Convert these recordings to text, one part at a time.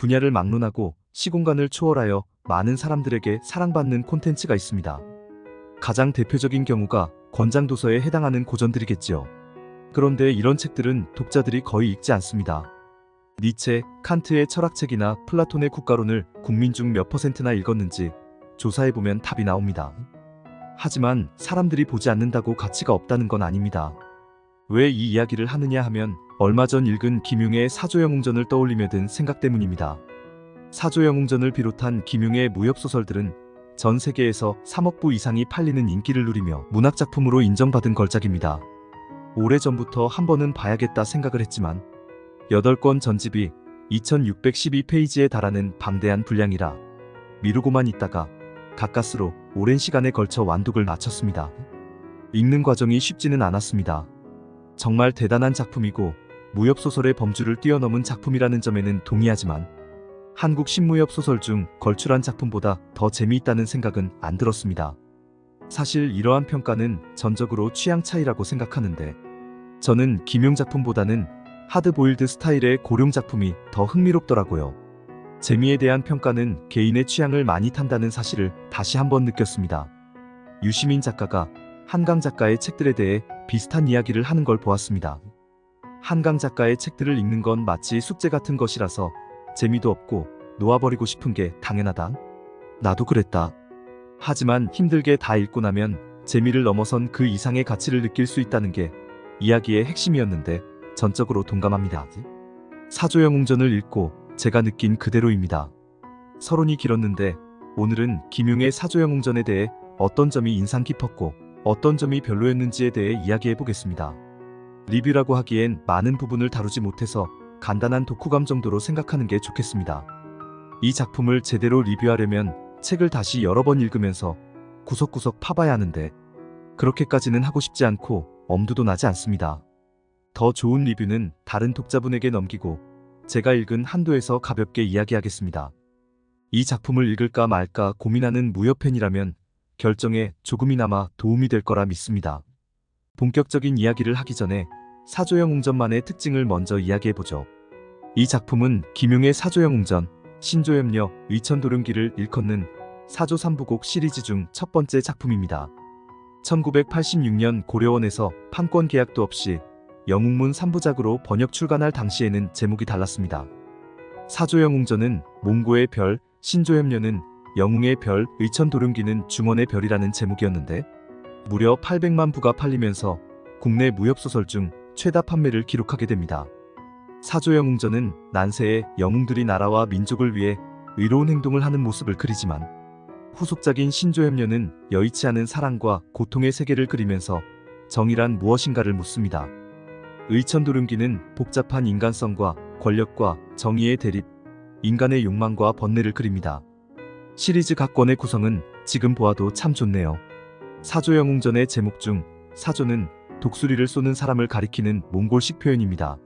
분야를 막론하고 시공간을 초월하여 많은 사람들에게 사랑받는 콘텐츠가 있습니다. 가장 대표적인 경우가 권장도서에 해당하는 고전들이겠지요. 그런데 이런 책들은 독자들이 거의 읽지 않습니다. 니체, 칸트의 철학책이나 플라톤의 국가론을 국민 중 몇 %나 읽었는지 조사해보면 답이 나옵니다. 하지만 사람들이 보지 않는다고 가치가 없다는 건 아닙니다. 왜 이 이야기를 하느냐 하면 얼마 전 읽은 김용의 사조영웅전을 떠올리며 든 생각 때문입니다. 사조영웅전을 비롯한 김용의 무협소설들은 전 세계에서 3억 부 이상이 팔리는 인기를 누리며 문학작품으로 인정받은 걸작입니다. 오래전부터 한 번은 봐야겠다 생각을 했지만 8권 전집이 2612페이지에 달하는 방대한 분량이라 미루고만 있다가 가까스로 오랜 시간에 걸쳐 완독을 마쳤습니다. 읽는 과정이 쉽지는 않았습니다. 정말 대단한 작품이고 무협소설의 범주를 뛰어넘은 작품이라는 점에는 동의하지만 한국 신무협소설 중 걸출한 작품보다 더 재미있다는 생각은 안 들었습니다. 사실 이러한 평가는 전적으로 취향 차이라고 생각하는데 저는 김용 작품보다는 하드보일드 스타일의 고룡 작품이 더 흥미롭더라고요. 재미에 대한 평가는 개인의 취향을 많이 탄다는 사실을 다시 한번 느꼈습니다. 유시민 작가가 한강 작가의 책들에 대해 비슷한 이야기를 하는 걸 보았습니다. 한강 작가의 책들을 읽는 건 마치 숙제 같은 것이라서 재미도 없고 놓아버리고 싶은 게 당연하다. 나도 그랬다. 하지만 힘들게 다 읽고 나면 재미를 넘어선 그 이상의 가치를 느낄 수 있다는 게 이야기의 핵심이었는데 전적으로 동감합니다. 사조영웅전을 읽고 제가 느낀 그대로입니다. 서론이 길었는데 오늘은 김용의 사조영웅전에 대해 어떤 점이 인상 깊었고 어떤 점이 별로였는지에 대해 이야기해 보겠습니다. 리뷰라고 하기엔 많은 부분을 다루지 못해서 간단한 독후감 정도로 생각하는 게 좋겠습니다. 이 작품을 제대로 리뷰하려면 책을 다시 여러 번 읽으면서 구석구석 파봐야 하는데 그렇게까지는 하고 싶지 않고 엄두도 나지 않습니다. 더 좋은 리뷰는 다른 독자분에게 넘기고 제가 읽은 한도에서 가볍게 이야기하겠습니다. 이 작품을 읽을까 말까 고민하는 무협팬이라면 결정에 조금이나마 도움이 될 거라 믿습니다. 본격적인 이야기를 하기 전에 사조영웅전만의 특징을 먼저 이야기해보죠. 이 작품은 김용의 사조영웅전, 신조협녀, 의천도룡기를 일컫는 사조 3부곡 시리즈 중 첫 번째 작품입니다. 1986년 고려원에서 판권 계약도 없이 영웅문 3부작으로 번역 출간할 당시에는 제목이 달랐습니다. 사조영웅전은 몽고의 별, 신조협녀는 영웅의 별, 의천도룡기는 중원의 별이라는 제목이었는데 무려 800만 부가 팔리면서 국내 무협소설 중 최다 판매를 기록하게 됩니다. 사조영웅전은 난세의 영웅들이 나라와 민족을 위해 의로운 행동을 하는 모습을 그리지만 후속작인 신조협녀는 여의치 않은 사랑과 고통의 세계를 그리면서 정의란 무엇인가를 묻습니다. 의천도룡기는 복잡한 인간성과 권력과 정의의 대립, 인간의 욕망과 번뇌를 그립니다. 시리즈 각 권의 구성은 지금 보아도 참 좋네요. 사조영웅전의 제목 중 사조는 독수리를 쏘는 사람을 가리키는 몽골식 표현입니다.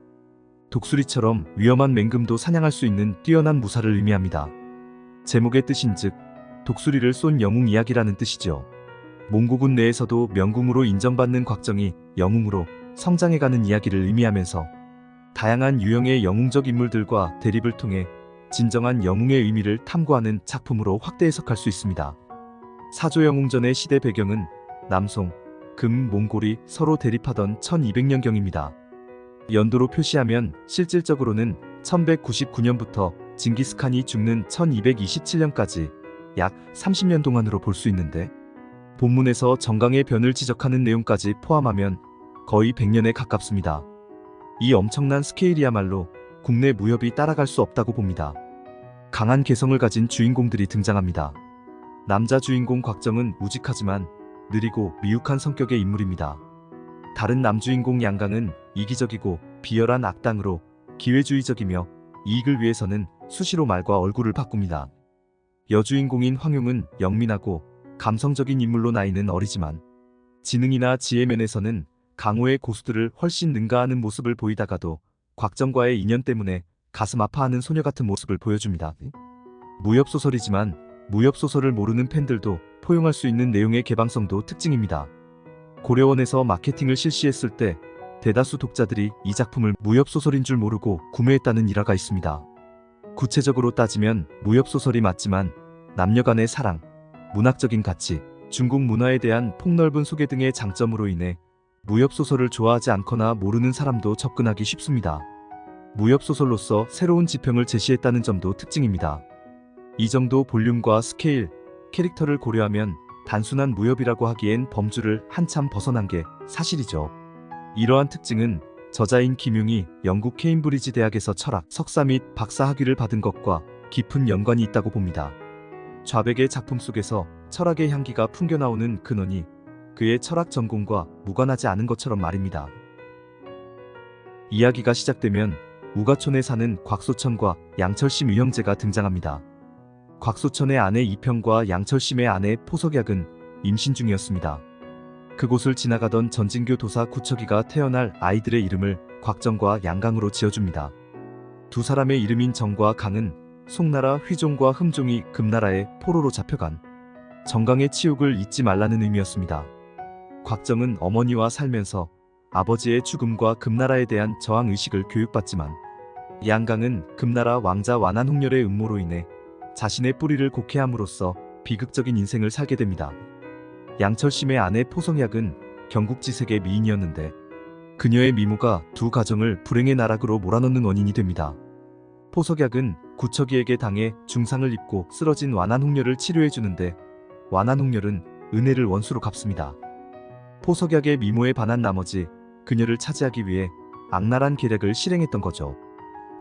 독수리처럼 위험한 맹금도 사냥할 수 있는 뛰어난 무사를 의미합니다. 제목의 뜻인즉 독수리를 쏜 영웅 이야기라는 뜻이죠. 몽고군 내에서도 명궁으로 인정받는 곽정이 영웅으로 성장해가는 이야기를 의미하면서 다양한 유형의 영웅적 인물들과 대립을 통해 진정한 영웅의 의미를 탐구하는 작품으로 확대 해석할 수 있습니다. 사조영웅전의 시대 배경은 남송, 금, 몽골이 서로 대립하던 1200년경입니다. 연도로 표시하면 실질적으로는 1199년부터 징기스칸이 죽는 1227년까지 약 30년 동안으로 볼 수 있는데 본문에서 정강의 변을 지적하는 내용까지 포함하면 거의 100년에 가깝습니다. 이 엄청난 스케일이야말로 국내 무협이 따라갈 수 없다고 봅니다. 강한 개성을 가진 주인공들이 등장합니다. 남자 주인공 곽정은 우직하지만 느리고 미혹한 성격의 인물입니다. 다른 남주인공 양강은 이기적이고 비열한 악당으로 기회주의적이며 이익을 위해서는 수시로 말과 얼굴을 바꿉니다. 여주인공인 황용은 영민하고 감성적인 인물로 나이는 어리지만 지능이나 지혜 면에서는 강호의 고수들을 훨씬 능가하는 모습을 보이다가도 곽정과의 인연 때문에 가슴 아파하는 소녀 같은 모습을 보여줍니다. 무협소설이지만 무협소설을 모르는 팬들도 포용할 수 있는 내용의 개방성도 특징입니다. 고려원에서 마케팅을 실시했을 때 대다수 독자들이 이 작품을 무협소설인 줄 모르고 구매했다는 일화가 있습니다. 구체적으로 따지면 무협소설이 맞지만 남녀 간의 사랑, 문학적인 가치, 중국 문화에 대한 폭넓은 소개 등의 장점으로 인해 무협소설을 좋아하지 않거나 모르는 사람도 접근하기 쉽습니다. 무협소설로서 새로운 지평을 제시했다는 점도 특징입니다. 이 정도 볼륨과 스케일, 캐릭터를 고려하면 단순한 무협이라고 하기엔 범주를 한참 벗어난 게 사실이죠. 이러한 특징은 저자인 김용이 영국 케임브리지 대학에서 철학, 석사 및 박사 학위를 받은 것과 깊은 연관이 있다고 봅니다. 좌백의 작품 속에서 철학의 향기가 풍겨나오는 근원이 그의 철학 전공과 무관하지 않은 것처럼 말입니다. 이야기가 시작되면 우가촌에 사는 곽소천과 양철심 위형제가 등장합니다. 곽소천의 아내 이평과 양철심의 아내 포석약은 임신 중이었습니다. 그곳을 지나가던 전진교 도사 구척이가 태어날 아이들의 이름을 곽정과 양강으로 지어줍니다. 두 사람의 이름인 정과 강은 송나라 휘종과 흠종이 금나라의 포로로 잡혀간 정강의 치욕을 잊지 말라는 의미였습니다. 곽정은 어머니와 살면서 아버지의 죽음과 금나라에 대한 저항의식을 교육받지만 양강은 금나라 왕자 완한홍렬의 음모로 인해 자신의 뿌리를 곡해함으로써 비극적인 인생을 살게 됩니다. 양철심의 아내 포성약은 경국지색의 미인이었는데 그녀의 미모가 두 가정을 불행의 나락으로 몰아넣는 원인이 됩니다. 포석약은 구척이에게 당해 중상을 입고 쓰러진 완한홍렬을 치료해주는데 완한홍렬은 은혜를 원수로 갚습니다. 포석약의 미모에 반한 나머지 그녀를 차지하기 위해 악랄한 계략을 실행했던 거죠.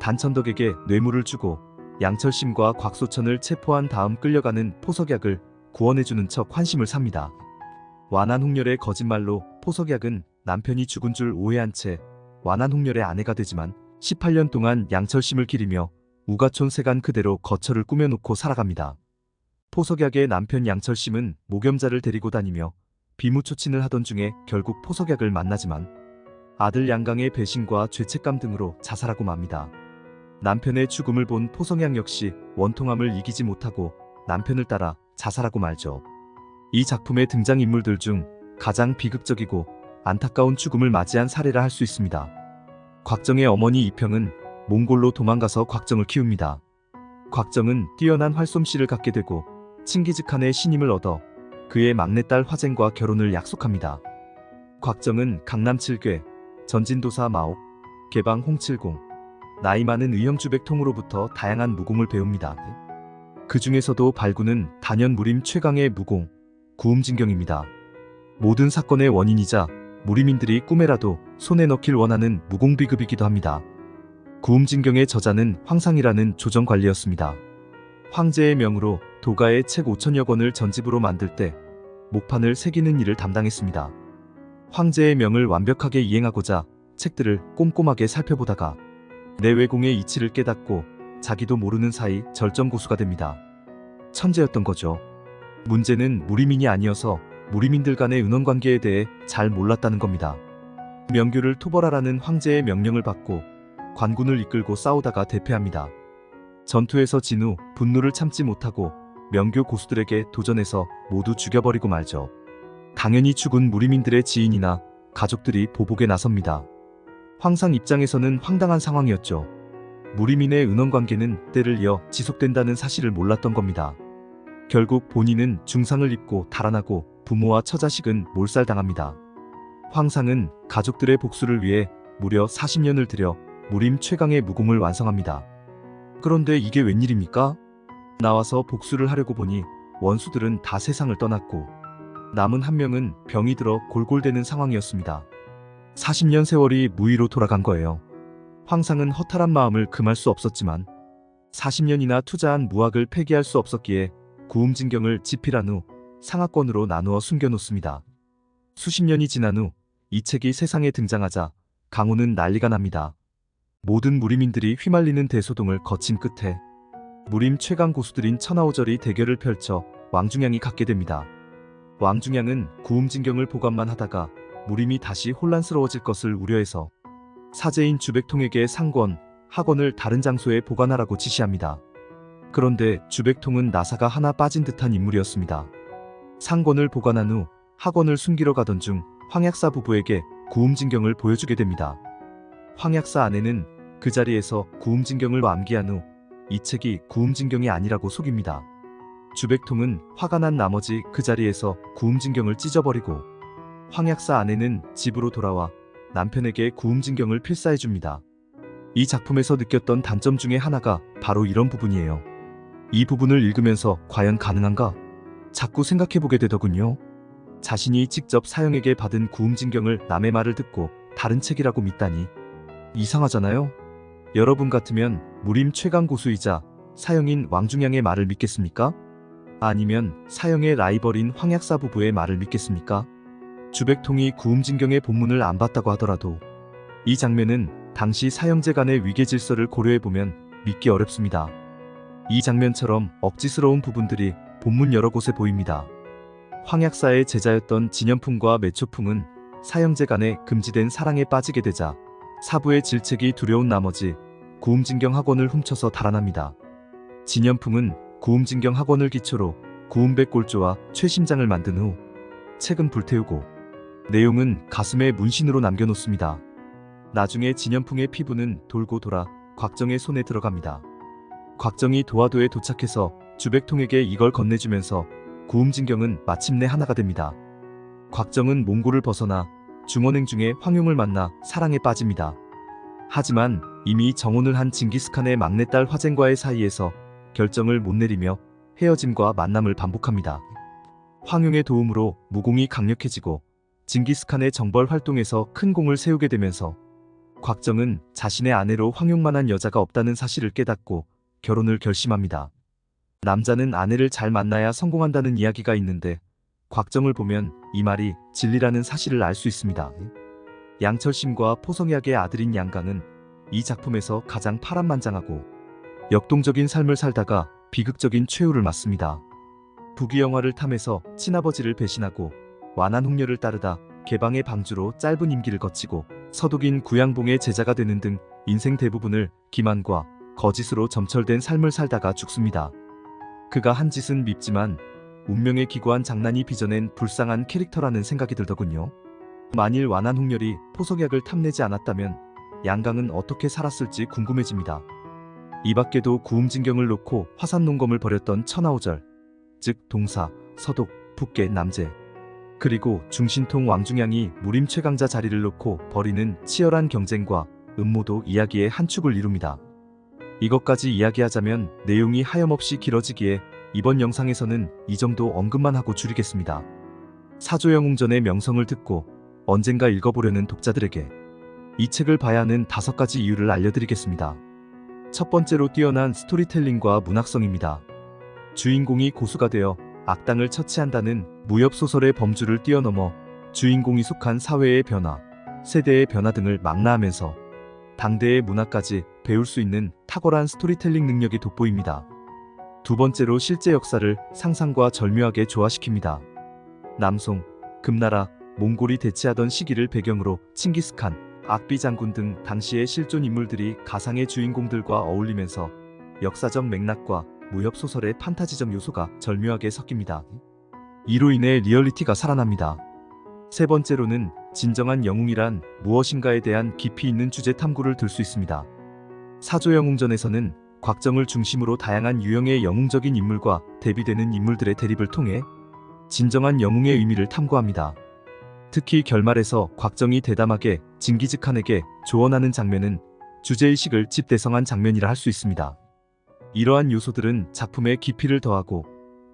단천덕에게 뇌물을 주고 양철심과 곽소천을 체포한 다음 끌려가는 포석약을 구원해주는 척 환심을 삽니다. 완한홍렬의 거짓말로 포석약은 남편이 죽은 줄 오해한 채 완한홍렬의 아내가 되지만 18년 동안 양철심을 기리며 우가촌 세간 그대로 거처를 꾸며놓고 살아갑니다. 포석약의 남편 양철심은 모겸자를 데리고 다니며 비무초친을 하던 중에 결국 포석약을 만나지만 아들 양강의 배신과 죄책감 등으로 자살하고 맙니다. 남편의 죽음을 본 포석약 역시 원통함을 이기지 못하고 남편을 따라 자살하고 말죠. 이 작품의 등장인물들 중 가장 비극적이고 안타까운 죽음을 맞이한 사례라 할 수 있습니다. 곽정의 어머니 이평은 몽골로 도망가서 곽정을 키웁니다. 곽정은 뛰어난 활솜씨를 갖게 되고 칭기즈칸의 신임을 얻어 그의 막내딸 화쟁과 결혼을 약속합니다. 곽정은 강남 7궤, 전진도사 마옥, 개방 홍칠공, 나이 많은 의형주백통으로부터 다양한 무공을 배웁니다. 그 중에서도 발군은 단연 무림 최강의 무공, 구음진경입니다. 모든 사건의 원인이자 무림인들이 꿈에라도 손에 넣길 원하는 무공비급이기도 합니다. 구음진경의 저자는 황상이라는 조정관리였습니다. 황제의 명으로 도가의 책 5천여 권을 전집으로 만들 때 목판을 새기는 일을 담당했습니다. 황제의 명을 완벽하게 이행하고자 책들을 꼼꼼하게 살펴보다가 내외공의 이치를 깨닫고 자기도 모르는 사이 절정고수가 됩니다. 천재였던 거죠. 문제는 무림인이 아니어서 무림인들 간의 은원관계에 대해 잘 몰랐다는 겁니다. 명규를 토벌하라는 황제의 명령을 받고 관군을 이끌고 싸우다가 대패합니다. 전투에서 진 후 분노를 참지 못하고 명교 고수들에게 도전해서 모두 죽여버리고 말죠. 당연히 죽은 무림인들의 지인이나 가족들이 보복에 나섭니다. 황상 입장에서는 황당한 상황이었죠. 무림인의 은원관계는 때를 이어 지속된다는 사실을 몰랐던 겁니다. 결국 본인은 중상을 입고 달아나고 부모와 처자식은 몰살당합니다. 황상은 가족들의 복수를 위해 무려 40년을 들여 무림 최강의 무공을 완성합니다. 그런데 이게 웬일입니까? 나와서 복수를 하려고 보니 원수들은 다 세상을 떠났고 남은 한 명은 병이 들어 골골대는 상황이었습니다. 40년 세월이 무의로 돌아간 거예요. 황상은 허탈한 마음을 금할 수 없었지만 40년이나 투자한 무학을 폐기할 수 없었기에 구음진경을 집필한 후 상하권으로 나누어 숨겨놓습니다. 수십 년이 지난 후 이 책이 세상에 등장하자 강호는 난리가 납니다. 모든 무림인들이 휘말리는 대소동을 거친 끝에 무림 최강 고수들인 천하오절이 대결을 펼쳐 왕중양이 갖게 됩니다. 왕중양은 구음진경을 보관만 하다가 무림이 다시 혼란스러워질 것을 우려해서 사제인 주백통에게 상권, 학원을 다른 장소에 보관하라고 지시합니다. 그런데 주백통은 나사가 하나 빠진 듯한 인물이었습니다. 상권을 보관한 후 학원을 숨기러 가던 중 황약사 부부에게 구음진경을 보여주게 됩니다. 황약사 아내는 그 자리에서 구음진경을 암기한 후 이 책이 구음진경이 아니라고 속입니다. 주백통은 화가 난 나머지 그 자리에서 구음진경을 찢어버리고 황약사 아내는 집으로 돌아와 남편에게 구음진경을 필사해줍니다. 이 작품에서 느꼈던 단점 중에 하나가 바로 이런 부분이에요. 이 부분을 읽으면서 과연 가능한가? 자꾸 생각해보게 되더군요. 자신이 직접 사형에게 받은 구음진경을 남의 말을 듣고 다른 책이라고 믿다니 이상하잖아요. 여러분 같으면 무림 최강 고수이자 사형인 왕중양의 말을 믿겠습니까? 아니면 사형의 라이벌인 황약사 부부의 말을 믿겠습니까? 주백통이 구음진경의 본문을 안 봤다고 하더라도 이 장면은 당시 사형제 간의 위계 질서를 고려해보면 믿기 어렵습니다. 이 장면처럼 억지스러운 부분들이 본문 여러 곳에 보입니다. 황약사의 제자였던 진연풍과 매초풍은 사형제 간의 금지된 사랑에 빠지게 되자 사부의 질책이 두려운 나머지 구음진경 학원을 훔쳐서 달아납니다. 진연풍은 구음진경 학원을 기초로 구음백골조와 최심장을 만든 후 책은 불태우고 내용은 가슴에 문신으로 남겨놓습니다. 나중에 진연풍의 피부는 돌고 돌아 곽정의 손에 들어갑니다. 곽정이 도화도에 도착해서 주백통에게 이걸 건네주면서 구음진경은 마침내 하나가 됩니다. 곽정은 몽골을 벗어나 중원행 중에 황용을 만나 사랑에 빠집니다. 하지만 이미 정혼을 한 징기스칸의 막내딸 화쟁과의 사이에서 결정을 못 내리며 헤어짐과 만남을 반복합니다. 황용의 도움으로 무공이 강력해지고 징기스칸의 정벌 활동에서 큰 공을 세우게 되면서 곽정은 자신의 아내로 황용만한 여자가 없다는 사실을 깨닫고 결혼을 결심합니다. 남자는 아내를 잘 만나야 성공한다는 이야기가 있는데 곽정을 보면 이 말이 진리라는 사실을 알 수 있습니다. 양철심과 포성약의 아들인 양강은 이 작품에서 가장 파란만장하고 역동적인 삶을 살다가 비극적인 최후를 맞습니다. 부귀영화를 탐해서 친아버지를 배신하고 완한홍련을 따르다 개방의 방주로 짧은 임기를 거치고 서독인 구양봉의 제자가 되는 등 인생 대부분을 기만과 거짓으로 점철된 삶을 살다가 죽습니다. 그가 한 짓은 밉지만 운명에 기구한 장난이 빚어낸 불쌍한 캐릭터라는 생각이 들더군요. 만일 완한홍련이 포석약을 탐내지 않았다면 양강은 어떻게 살았을지 궁금해집니다. 이 밖에도 구음진경을 놓고 화산농검을 벌였던 천하오절, 즉 동사, 서독, 북계, 남제, 그리고 중신통 왕중양이 무림 최강자 자리를 놓고 벌이는 치열한 경쟁과 음모도 이야기의 한 축을 이룹니다. 이것까지 이야기하자면 내용이 하염없이 길어지기에 이번 영상에서는 이 정도 언급만 하고 줄이겠습니다. 사조영웅전의 명성을 듣고 언젠가 읽어보려는 독자들에게 이 책을 봐야 하는 5가지 이유를 알려드리겠습니다. 첫 번째로 뛰어난 스토리텔링과 문학성입니다. 주인공이 고수가 되어 악당을 처치한다는 무협소설의 범주를 뛰어넘어 주인공이 속한 사회의 변화, 세대의 변화 등을 망라하면서 당대의 문화까지 배울 수 있는 탁월한 스토리텔링 능력이 돋보입니다. 두 번째로 실제 역사를 상상과 절묘하게 조화시킵니다. 남송, 금나라, 몽골이 대치하던 시기를 배경으로 칭기스칸, 악비 장군 등 당시의 실존 인물들이 가상의 주인공들과 어울리면서 역사적 맥락과 무협소설의 판타지적 요소가 절묘하게 섞입니다. 이로 인해 리얼리티가 살아납니다. 세 번째로는 진정한 영웅이란 무엇인가에 대한 깊이 있는 주제 탐구를 들 수 있습니다. 사조영웅전에서는 곽정을 중심으로 다양한 유형의 영웅적인 인물과 대비되는 인물들의 대립을 통해 진정한 영웅의 의미를 탐구합니다. 특히 결말에서 곽정이 대담하게 징기즈칸에게 조언하는 장면은 주제의식을 집대성한 장면이라 할 수 있습니다. 이러한 요소들은 작품의 깊이를 더하고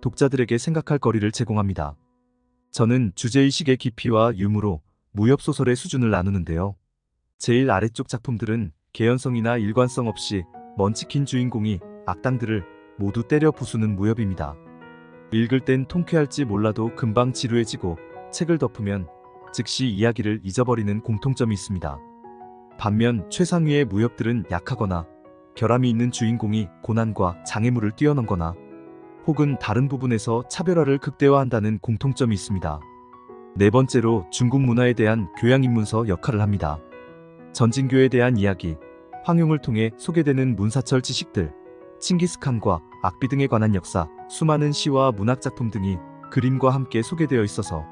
독자들에게 생각할 거리를 제공합니다. 저는 주제의식의 깊이와 유무로 무협소설의 수준을 나누는데요. 제일 아래쪽 작품들은 개연성이나 일관성 없이 먼치킨 주인공이 악당들을 모두 때려 부수는 무협입니다. 읽을 땐 통쾌할지 몰라도 금방 지루해지고 책을 덮으면 즉시 이야기를 잊어버리는 공통점이 있습니다. 반면 최상위의 무협들은 약하거나 결함이 있는 주인공이 고난과 장애물을 뛰어넘거나 혹은 다른 부분에서 차별화를 극대화한다는 공통점이 있습니다. 네 번째로 중국 문화에 대한 교양입문서 역할을 합니다. 전진교에 대한 이야기, 황용을 통해 소개되는 문사철 지식들, 칭기스칸과 악비 등에 관한 역사, 수많은 시와 문학작품 등이 그림과 함께 소개되어 있어서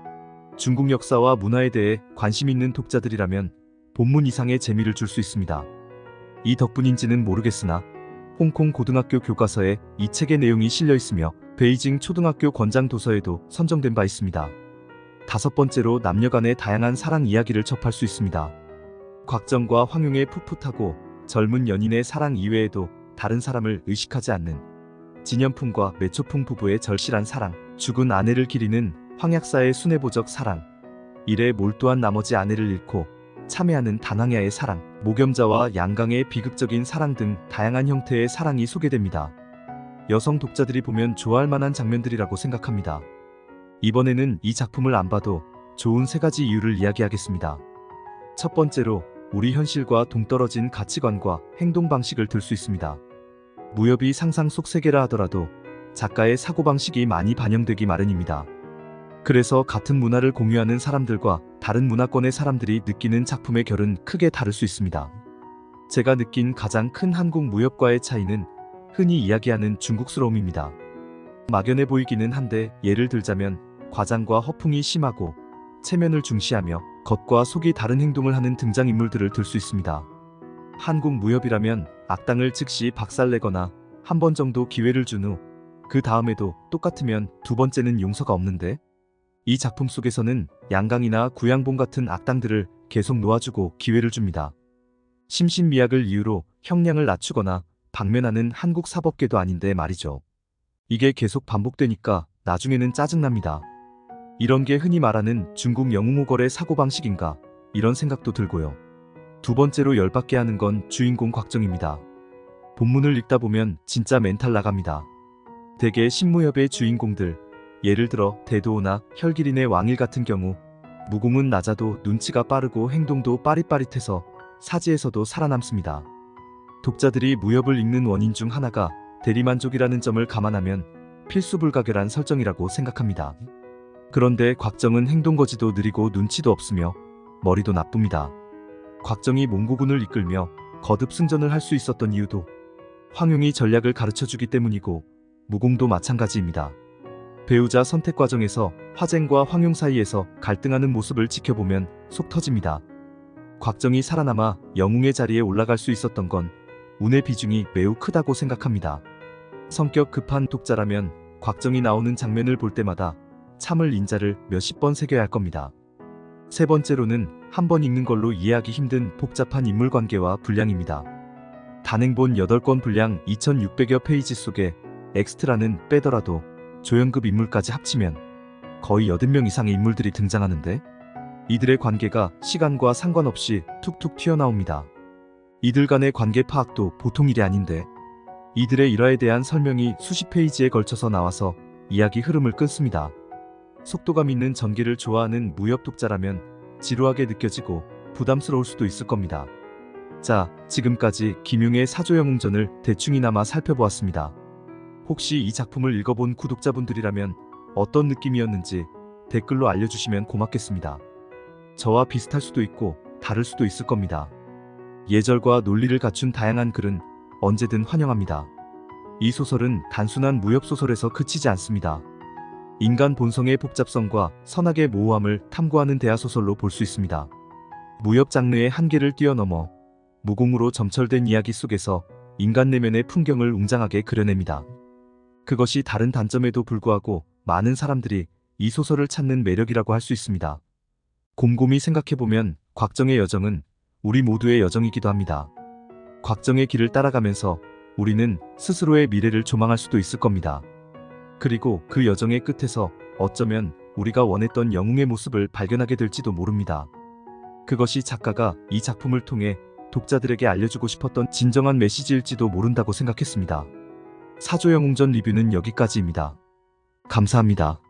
중국 역사와 문화에 대해 관심 있는 독자들이라면 본문 이상의 재미를 줄 수 있습니다. 이 덕분인지는 모르겠으나 홍콩 고등학교 교과서에 이 책의 내용이 실려 있으며 베이징 초등학교 권장 도서에도 선정된 바 있습니다. 5번째로 남녀 간의 다양한 사랑 이야기를 접할 수 있습니다. 곽정과 황용의 풋풋하고 젊은 연인의 사랑 이외에도 다른 사람을 의식하지 않는 진연풍과 매초풍 부부의 절실한 사랑, 죽은 아내를 기리는 황약사의 순애보적 사랑, 일에 몰두한 나머지 아내를 잃고 참회하는 단황야의 사랑, 모겸자와 양강의 비극적인 사랑 등 다양한 형태의 사랑이 소개됩니다. 여성 독자들이 보면 좋아할 만한 장면들이라고 생각합니다. 이번에는 이 작품을 안 봐도 좋은 3가지 이유를 이야기하겠습니다. 첫 번째로 우리 현실과 동떨어진 가치관과 행동 방식을 들 수 있습니다. 무협이 상상 속 세계라 하더라도 작가의 사고방식이 많이 반영되기 마련입니다. 그래서 같은 문화를 공유하는 사람들과 다른 문화권의 사람들이 느끼는 작품의 결은 크게 다를 수 있습니다. 제가 느낀 가장 큰 한국 무협과의 차이는 흔히 이야기하는 중국스러움입니다. 막연해 보이기는 한데 예를 들자면 과장과 허풍이 심하고 체면을 중시하며 겉과 속이 다른 행동을 하는 등장인물들을 들 수 있습니다. 한국 무협이라면 악당을 즉시 박살내거나 한 번 정도 기회를 준 후 그 다음에도 똑같으면 2번째는 용서가 없는데, 이 작품 속에서는 양강이나 구양봉 같은 악당들을 계속 놓아주고 기회를 줍니다. 심신미약을 이유로 형량을 낮추거나 방면하는 한국 사법계도 아닌데 말이죠. 이게 계속 반복되니까 나중에는 짜증납니다. 이런 게 흔히 말하는 중국 영웅호걸의 사고방식인가, 이런 생각도 들고요. 2번째로 열받게 하는 건 주인공 곽정입니다. 본문을 읽다 보면 진짜 멘탈 나갑니다. 대개 신무협의 주인공들, 예를 들어 대도호나 혈기린의 왕일 같은 경우 무공은 낮아도 눈치가 빠르고 행동도 빠릿빠릿해서 사지에서도 살아남습니다. 독자들이 무협을 읽는 원인 중 하나가 대리만족이라는 점을 감안하면 필수불가결한 설정이라고 생각합니다. 그런데 곽정은 행동거지도 느리고 눈치도 없으며 머리도 나쁩니다. 곽정이 몽고군을 이끌며 거듭 승전을 할 수 있었던 이유도 황용이 전략을 가르쳐주기 때문이고, 무공도 마찬가지입니다. 배우자 선택 과정에서 화쟁과 황용 사이에서 갈등하는 모습을 지켜보면 속 터집니다. 곽정이 살아남아 영웅의 자리에 올라갈 수 있었던 건 운의 비중이 매우 크다고 생각합니다. 성격 급한 독자라면 곽정이 나오는 장면을 볼 때마다 참을 인자를 몇십 번 새겨야 할 겁니다. 3번째로는 한 번 읽는 걸로 이해하기 힘든 복잡한 인물관계와 분량입니다. 단행본 8권 분량 2600여 페이지 속에 엑스트라는 빼더라도 조연급 인물까지 합치면 거의 80명 이상의 인물들이 등장하는데, 이들의 관계가 시간과 상관없이 툭툭 튀어나옵니다. 이들 간의 관계 파악도 보통 일이 아닌데 이들의 일화에 대한 설명이 수십 페이지에 걸쳐서 나와서 이야기 흐름을 끊습니다. 속도감 있는 전개를 좋아하는 무협 독자라면 지루하게 느껴지고 부담스러울 수도 있을 겁니다. 자, 지금까지 김용의 사조영웅전을 대충이나마 살펴보았습니다. 혹시 이 작품을 읽어본 구독자분들이라면 어떤 느낌이었는지 댓글로 알려주시면 고맙겠습니다. 저와 비슷할 수도 있고 다를 수도 있을 겁니다. 예절과 논리를 갖춘 다양한 글은 언제든 환영합니다. 이 소설은 단순한 무협소설에서 그치지 않습니다. 인간 본성의 복잡성과 선악의 모호함을 탐구하는 대하소설로 볼 수 있습니다. 무협 장르의 한계를 뛰어넘어 무공으로 점철된 이야기 속에서 인간 내면의 풍경을 웅장하게 그려냅니다. 그것이 다른 단점에도 불구하고 많은 사람들이 이 소설을 찾는 매력이라고 할 수 있습니다. 곰곰이 생각해보면 곽정의 여정은 우리 모두의 여정이기도 합니다. 곽정의 길을 따라가면서 우리는 스스로의 미래를 조망할 수도 있을 겁니다. 그리고 그 여정의 끝에서 어쩌면 우리가 원했던 영웅의 모습을 발견하게 될지도 모릅니다. 그것이 작가가 이 작품을 통해 독자들에게 알려주고 싶었던 진정한 메시지일지도 모른다고 생각했습니다. 사조영웅전 리뷰는 여기까지입니다. 감사합니다.